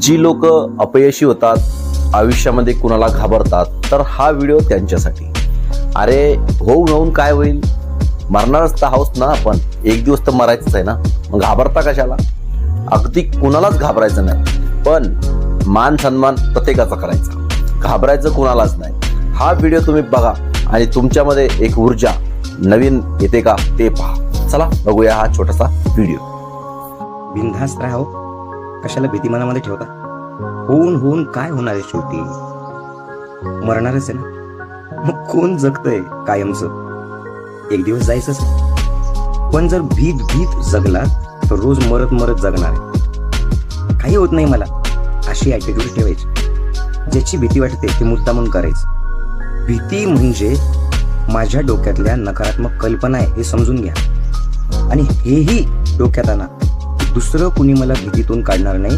जी लोक अपयशी होतात, आयुष्यामध्ये कुणाला घाबरतात, तर हा व्हिडिओ त्यांच्यासाठी. अरे होऊन काय होईल, मरणारच तर आहोत ना आपण, एक दिवस तर मरायचंच आहे ना, मग घाबरता कशाला. अगदी कुणालाच घाबरायचं नाही, पण मान सन्मान प्रत्येकाचा करायचा, घाबरायचं कुणालाच नाही. हा व्हिडिओ तुम्ही बघा आणि तुमच्यामध्ये एक ऊर्जा नवीन येते का ते पहा. चला बघूया हा छोटासा व्हिडिओ. बिनधास्त राहाव, कशाला भीती मनामध्ये ठेवता. होऊन काय होणार आहे, शेवटी मरणारच आहे ना. मग कोण जगतंय कायमचं, एक दिवस जायचंच आहे. पण जर भीत जगला तर रोज मरत जगणार आहे. काही होत नाही मला, अशी ॲटिट्यूड ठेवायची. ज्याची भीती वाटते ते मुद्दामून करायचं. भीती म्हणजे माझ्या डोक्यातल्या नकारात्मक कल्पना आहे हे समजून घ्या. आणि हेही डोक्यात आणा, दुसरं कुणी मला भीतीतून काढणार नाही